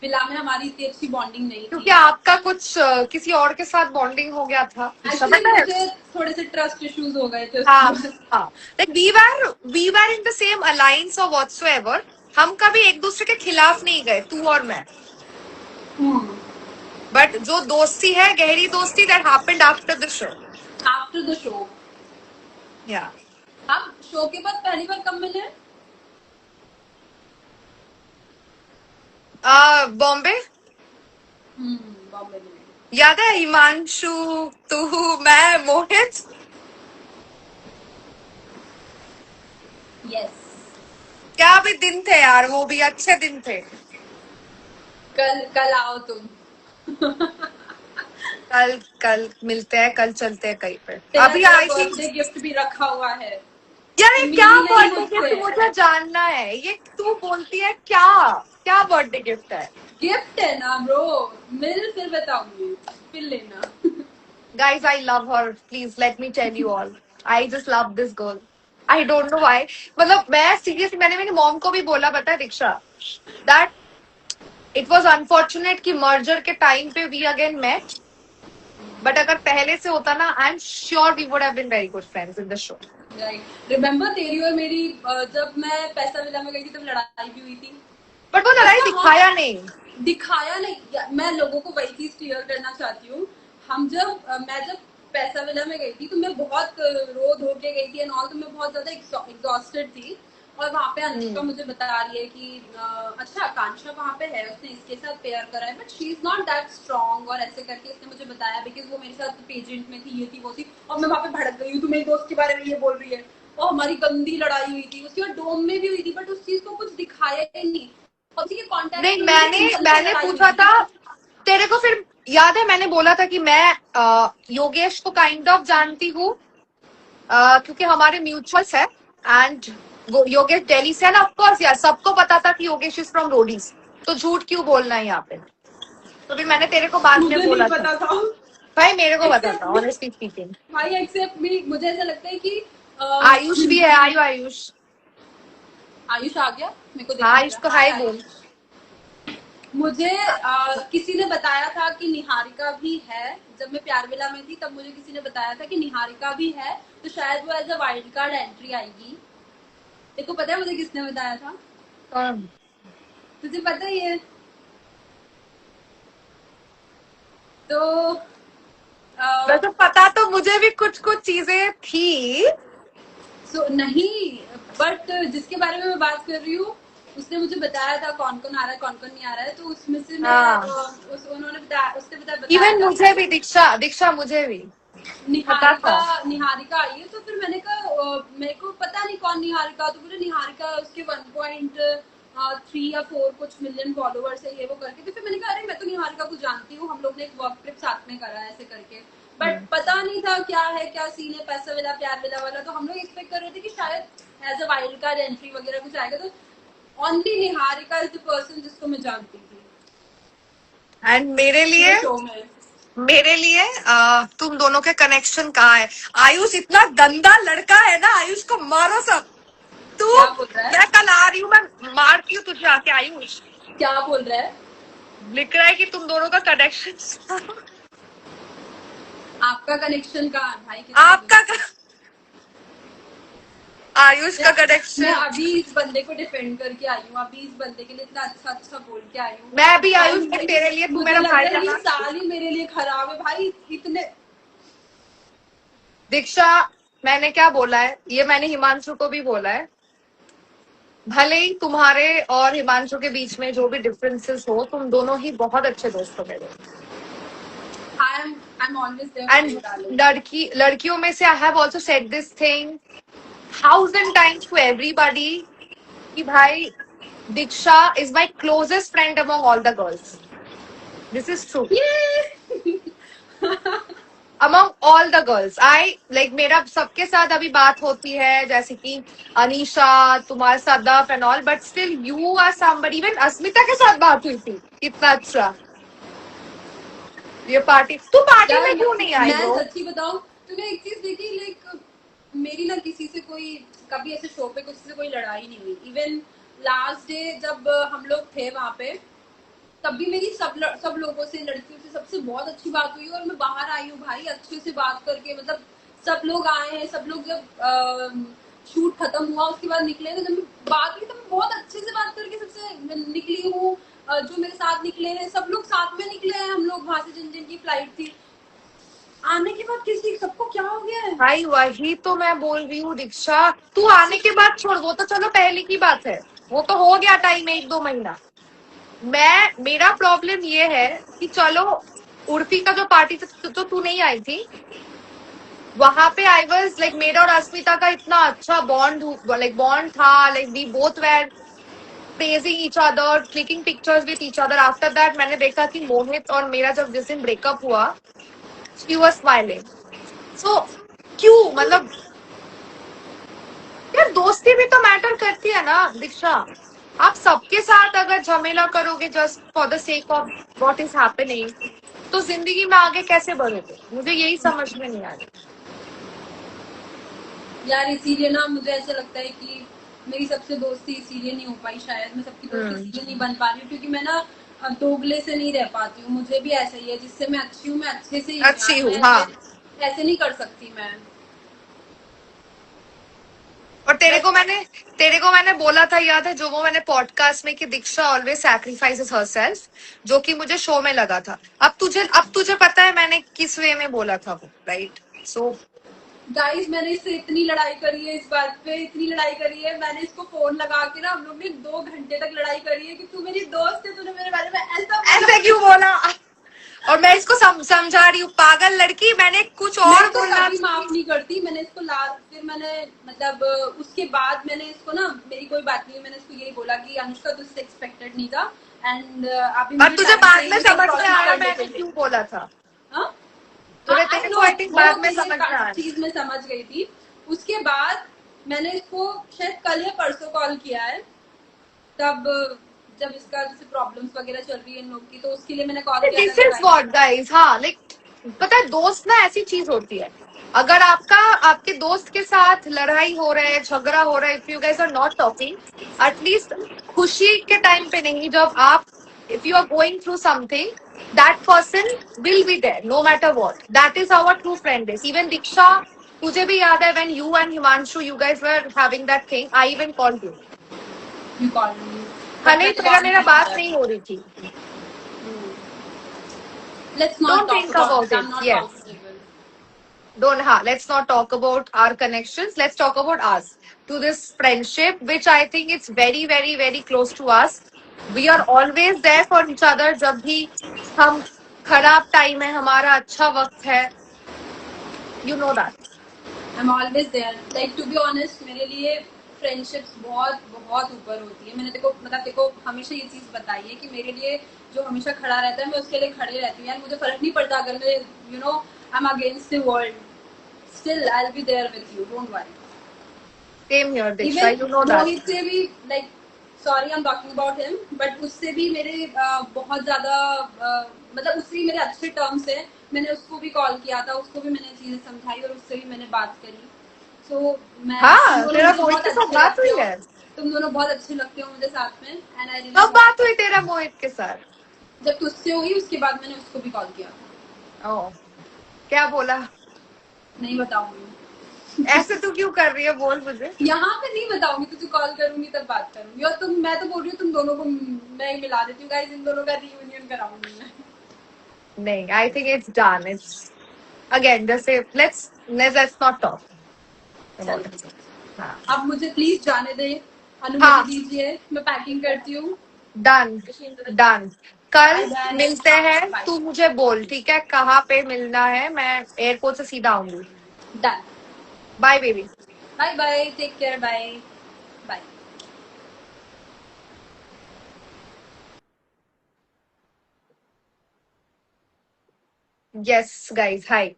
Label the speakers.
Speaker 1: फिलहाल में हमारी इतनी अच्छी बॉन्डिंग नहीं
Speaker 2: क्योंकि
Speaker 1: थी।
Speaker 2: आपका कुछ किसी और के साथ बॉन्डिंग हो गया था,
Speaker 1: एक्चुअली
Speaker 2: पता है?
Speaker 1: मुझे थोड़े से ट्रस्ट इश्यूज हो गए थे उसके
Speaker 2: हाँ
Speaker 1: बाद।
Speaker 2: हाँ, like we were in the same alliance और व्हाट्सोएवर। हम कभी एक दूसरे के खिलाफ नहीं गए, तू और मैं। बट जो दोस्ती है, गहरी दोस्ती, that happened after the show.
Speaker 1: After the show.
Speaker 2: या
Speaker 1: हम शो के बाद पहली बार कब मिले?
Speaker 2: बॉम्बे।
Speaker 1: बॉम्बे मिले।
Speaker 2: याद है? हिमांशु, तू, मैं, मोहित।
Speaker 1: यस।
Speaker 2: क्या भी दिन थे यार, वो भी अच्छे दिन थे।
Speaker 1: कल कल आओ तुम।
Speaker 2: कल कल मिलते हैं, कल चलते हैं कहीं पे।
Speaker 1: तेरा
Speaker 2: अभी
Speaker 1: तेरा
Speaker 2: आई थिंक
Speaker 1: बर्थडे गिफ्ट भी रखा हुआ है।
Speaker 2: यार, ये
Speaker 1: तुम
Speaker 2: क्या
Speaker 1: मिली नहीं
Speaker 2: बर्थडे गिफ्ट,
Speaker 1: मुझसे।
Speaker 2: मुझे जानना है। ये तू बोलती है क्या? क्या बर्थडे गिफ्ट है?
Speaker 1: गिफ्ट है ना ब्रो। मिल फिर बताऊंगी, फिर लेना।
Speaker 2: Guys, I love her. Please let me tell you all. I just love this girl. I don't know why. मतलब मैं सीरियसली, मैंने मेरी मॉम को भी बोला, पता है Diksha, that it was unfortunate कि मर्जर के टाइम पे वी अगेन मेट। बट अगर पहले से होता ना, I am sure we would have been very good friends in the show.
Speaker 1: Right. Remember तेरी और मेरी जब मैं पैसा विला में गई थी तब लड़ाई भी हुई थी।
Speaker 2: बट वो लड़ाई
Speaker 1: अच्छा हाँ,
Speaker 2: दिखाया नहीं।
Speaker 1: दिखाया नहीं। मैं लोगों को वही चीज क्लियर करना चाहती हूँ। मैं जब पैसा विला में गई थी तो मैं बहुत रो धो के गई थी एंड ऑल, तो मैं बहुत ज्यादा एग्जॉस्टेड थी। और वहां पे अनुष्का मुझे बता रही है कि अच्छा आकांक्षा वहां पे है, उसने इसके साथ पेयर करा है, but she is not that strong और ऐसे करके इसने मुझे बताया, बिकॉज वो मेरे साथ पेजेंट में थी, ये थी वो थी। और मैं वहां पे भड़क गई हूँ, तू मेरी दोस्त के बारे में ये बोल रही है। और हमारी गंदी लड़ाई हुई थी, उसके बाद डोम में भी हुई थी, बट उस चीज को कुछ दिखाया ही नहीं। उसी के कांटेक्ट
Speaker 2: नहीं,
Speaker 1: में मुझे
Speaker 2: मैंने
Speaker 1: सिंपल सी
Speaker 2: मैंने
Speaker 1: लड़ाई हुई
Speaker 2: पूछा
Speaker 1: थी।
Speaker 2: था तेरे को, फिर याद है मैंने बोला था कि मैं योगेश को काइंड ऑफ जानती हूँ, क्योंकि हमारे म्यूचुअल्स है। एंड वो योगेश दिल्ली से है ना, ऑफकोर्स यार, सबको पता था कि योगेश इज फ्रॉम रोडीज। तो झूठ क्यों बोलना है यहाँ पे? तो फिर मैंने तेरे को बाद में
Speaker 1: मुझे नहीं
Speaker 2: बोला था।
Speaker 1: पता था।
Speaker 2: भाई मेरे को पता
Speaker 1: एक्सेप्ट
Speaker 2: था,
Speaker 1: मी।
Speaker 2: Honestly speaking.
Speaker 1: भाई एक्सेप्ट मी, मुझे ऐसा लगता है कि
Speaker 2: आयुष भी है, आयु आयुष।
Speaker 1: आयुष आ गया, मेरे को
Speaker 2: हाँ,
Speaker 1: देखना
Speaker 2: आयुष
Speaker 1: पड़ा।
Speaker 2: को
Speaker 1: हाय
Speaker 2: हाय बोल।
Speaker 1: आयुष। मुझे किसी ने बताया था कि निहारिका भी है। जब मैं प्यार विला में थी तब मुझे किसी ने बताया था कि निहारिका भी है, तो शायद वो as a wild card entry आएगी। देखो पता है मुझे किसने बताया था?
Speaker 2: कौन?
Speaker 1: तुझे पता ही है। तो
Speaker 2: वैसे पता तो मुझे भी कुछ कुछ चीजें थी।
Speaker 1: नहीं, बट जिसके बारे में मैं बात कर रही हूँ उसने मुझे बताया था कौन कौन आ रहा है कौन कौन नहीं आ रहा है, तो उसमें से मैं
Speaker 2: हाँ,
Speaker 1: उन्होंने बताया, उसने बताया
Speaker 2: इवन
Speaker 1: था
Speaker 2: मुझे भी,
Speaker 1: शायद
Speaker 2: दीक्षा दीक्षा मुझे भी पता
Speaker 1: निहारिका।
Speaker 2: था।
Speaker 1: निहारिका आई है, तो फिर मैंने कहा मेरे को पता नहीं कौन निहारिका, तो बोले निहारिका उसके 1.3 या 4 कुछ मिलियन फॉलोअर्स है ये वो करके। तो फिर मैंने कहा अरे मैं तो निहारिका को जानती हूँ, हम लोग ने एक वर्क ट्रिप साथ में करा है ऐसे करके। बट पता नहीं था क्या है, क्या सीन है पैसा विला प्यार विला वाला। तो हम लोग एक्सपेक्ट कर रहे थे कि शायद as a wild card entry वगैरह कुछ आएगा। तो only Niharika is the person जिसको मैं जानती थी
Speaker 2: एंड मेरे
Speaker 1: पूरे
Speaker 2: लिए,
Speaker 1: शो में।
Speaker 2: तुम दोनों के कनेक्शन कहाँ है? आयुष इतना गंदा लड़का है ना, आयुष को मारो सब। तू,
Speaker 1: क्या बोल रहा है?
Speaker 2: मैं कल आ रही हूँ, मैं मारती हूँ तुझे आके आयुष।
Speaker 1: क्या बोल रहा है?
Speaker 2: लिख रहा है कि तुम दोनों का कनेक्शन।
Speaker 1: आपका कनेक्शन कहाँ है भाई?
Speaker 2: आपका आयुष का
Speaker 1: मैं
Speaker 2: कनेक्शन।
Speaker 1: अभी इस बंदे को डिफेंड करके आई हूँ, अभी इस बंदे के लिए इतना अच्छा अच्छा बोल के आई हूँ।
Speaker 2: मैं भी
Speaker 1: भाई
Speaker 2: आयुष, बट तेरे लिए, तू
Speaker 1: मुझे
Speaker 2: मेरा
Speaker 1: लग
Speaker 2: भाई
Speaker 1: रहा है
Speaker 2: है
Speaker 1: ये
Speaker 2: ना।
Speaker 1: साल ही मेरे लिए खराब है भाई, इतने।
Speaker 2: दीक्षा, मैंने क्या बोला है, ये मैंने हिमांशु को भी बोला है। भले ही तुम्हारे और हिमांशु के बीच में जो भी डिफरेंसेस हो, तुम दोनों ही बहुत अच्छे दोस्त हो मेरे।
Speaker 1: I am always there for you
Speaker 2: and
Speaker 1: darling.
Speaker 2: लड़कियों में से I have also said this thing 1000 times to everybody कि भाई, Diksha is my closest friend among all the girls. This is true. Among all the girls, I like, मेरा सबके साथ अभी बात होती है, जैसे कि अनीशा, तुम्हारे साथ दफ and all, but still you are somebody. Even Asmita के साथ बात हुई थी, इतना अच्छा। ये पार्टी, तू पार्टी
Speaker 1: यार
Speaker 2: में क्यों नहीं आई
Speaker 1: मैं
Speaker 2: ब्रो?
Speaker 1: सच्ची बताऊं, तूने एक चीज देखी, लाइक मेरी ना किसी से कोई कभी ऐसे शो पे किसी से कोई लड़ाई नहीं हुई। इवन लास्ट डे जब हम लोग थे वहां पे, तब भी मेरी सब लोगों से, लड़कियों से सबसे बहुत अच्छी बात हुई और मैं बाहर आई हूँ भाई अच्छे से बात करके। मतलब सब लोग आए हैं, सब लोग जब शूट खत्म हुआ उसके बाद निकले तो जब मैं बात की तो मैं बहुत अच्छे से बात करके सबसे निकली हूँ। जो मेरे साथ निकले हैं सब लोग साथ में निकले हैं, हम लोग वहां से जिन जिन की फ्लाइट थी। आने के बाद किसी सबको क्या हो गया है?
Speaker 2: भाई वही तो मैं बोल रही हूँ दीक्षा, तू आने के बाद छोड़, वो तो चलो पहले की बात है, वो तो हो गया टाइम 1-2 महीना। मेरा प्रॉब्लम ये है कि चलो उर्फी का जो पार्टी जो तू नहीं आई थी, वहां पे आई वाज लाइक, मेरा और अस्मिता का इतना अच्छा बॉन्ड था, like we both were praising each other, clicking pictures with each other. After that मैंने देखा कि मोहित और मेरा जब जिस दिन ब्रेकअप हुआ, she was smiling. So क्यों, मतलब यार दोस्ती भी तो मैटर करती है ना दीक्षा। आप सबके साथ अगर झमेला करोगे just for the sake of what is happening, तो जिंदगी में आगे कैसे बढ़ोगे? मुझे यही समझ में नहीं आ रही
Speaker 1: यार। इसीलिए ना मुझे ऐसा लगता है कि मेरी सबसे दोस्ती इसीलिए नहीं हो पाई, शायद मैं सबकी दोस्त इसीलिए नहीं बन पा रही हूँ क्योंकि मैं ना दोगले से नहीं रह पाती हूँ। मुझे भी ऐसा ही है, जिससे मैं अच्छी हूँ मैं अच्छे से ही
Speaker 2: अच्छी हूँ। हाँ,
Speaker 1: ऐसे नहीं कर सकती मैं।
Speaker 2: और तेरे को मैंने बोला था, याद है जो वो मैंने पॉडकास्ट में, कि दीक्षा ऑलवेज सैक्रिफाइसेस हरसेल्फ, जो कि मुझे शो में लगा था। अब तुझे पता है मैंने किस वे में बोला था वो, राइट? सो
Speaker 1: गाइस मैंने इससे इतनी लड़ाई करी है, इस बात पे इतनी लड़ाई करी है, मैंने इसको फोन लगा के ना हम लोग ने 2 घंटे तक लड़ाई करी है कि तू मेरी दोस्त है, तूने मेरे बारे में
Speaker 2: ऐसे क्यों बोला? और मैं इसको समझा रही हूँ, पागल लड़की, मैंने कुछ और
Speaker 1: तो
Speaker 2: बोलना।
Speaker 1: कभी माफ नहीं करती। मैंने इसको फिर मैंने मतलब उसके बाद मैंने इसको ना, मेरी कोई बात नहीं, मैंने इसको यही बोला कि अनुष्का तुझसे एक्सपेक्टेड नहीं था एंड अभी
Speaker 2: और तुझे बाद में समझ में आया मैंने
Speaker 1: मैंने
Speaker 2: क्यों बोला था?
Speaker 1: हाँ
Speaker 2: तेरे को आई थिंक बाद में समझ में आया।
Speaker 1: चीज मैं समझ गई थी। उसके बाद मैंने इसको शायद कल या परसों कॉल किया है, तब जब इसका जैसे प्रॉब्लम्स वगैरह चल रही है इन लोग की, तो उसके लिए मैंने कॉल किया
Speaker 2: दिस
Speaker 1: था।
Speaker 2: इज व्हाट गाइस, हाँ, लाइक पता है दोस्त ना ऐसी चीज होती है, अगर आपके दोस्त के साथ लड़ाई हो रहा है, झगड़ा हो रहा है, if you guys are not talking, at least खुशी के टाइम पे नहीं, जब आप, if you are going through something, that person will be there no matter what. That is our true friend is. Even Diksha, तुझे भी याद है when you and Himanshu, you guys were having that thing, I even called you.
Speaker 1: You call me,
Speaker 2: हने मेरा बात नहीं हो रही थी।
Speaker 1: Let's not
Speaker 2: Don't
Speaker 1: talk
Speaker 2: think
Speaker 1: about
Speaker 2: about
Speaker 1: it.
Speaker 2: it.
Speaker 1: I'm not
Speaker 2: Yes.
Speaker 1: comfortable.
Speaker 2: Let's not talk about our connections. Let's talk about us. To this friendship, which I think it's very, very, very close to us. We are always there for each other. जब भी हम खराब time है, हमारा अच्छा वक्त है, you know that.
Speaker 1: I'm always there. Like to be honest, मेरे लिए फ्रेंडशिप्स बहुत बहुत ऊपर होती है। मैंने देखो हमेशा ये चीज बताई है कि मेरे लिए जो हमेशा खड़ा रहता है मैं उसके लिए खड़ी रहती हूँ। यार मुझे फर्क नहीं पड़ता अगर मैं I'm against the world, still I'll be there with you, don't worry.
Speaker 2: Same here, Diksha. You know that.
Speaker 1: मोहित से भी like sorry I'm talking about him, but उससे भी मेरे बहुत ज्यादा मतलब उससे भी मेरे अच्छे टर्म्स है। मैंने उसको भी कॉल किया था, उसको भी मैंने चीजें समझाई और उससे भी मैंने बात करी। सो मैं
Speaker 2: तेरा मोहित के साथ बात हुई है?
Speaker 1: तुम दोनों बहुत अच्छे लगते हो मुझे साथ में एंड आई
Speaker 2: कब बात हुई तेरा मोहित के साथ?
Speaker 1: जब तुझसे हुई उसके बाद मैंने उसको भी कॉल किया था।
Speaker 2: ओह, क्या बोला?
Speaker 1: नहीं बताऊंगी।
Speaker 2: ऐसे तू क्यों कर रही है, बोल मुझे।
Speaker 1: यहाँ पे नहीं बताऊंगी, तुझे कॉल करूंगी तब बात करूंगी। और मैं तो बोल रही हूँ तुम दोनों को मैं ही मिला देती हूँ गाइस, इन दोनों का रियूनियन कराऊंगी मैं।
Speaker 2: नहीं, I think it's done. It's again जैसे let's not talk about it.
Speaker 1: अब मुझे प्लीज जाने दे, अनुमति
Speaker 2: हाँ,
Speaker 1: दीजिए, मैं पैकिंग करती हूँ।
Speaker 2: Done done. कल
Speaker 1: Bye, bye.
Speaker 2: मिलते हैं,
Speaker 1: Bye.
Speaker 2: तू मुझे बोल, ठीक है, कहाँ पे मिलना है, मैं एयरपोर्ट से सीधा आऊंगी।
Speaker 1: Done.
Speaker 2: Bye baby.
Speaker 1: Bye bye, take care, bye bye.
Speaker 2: Yes guys, हाय।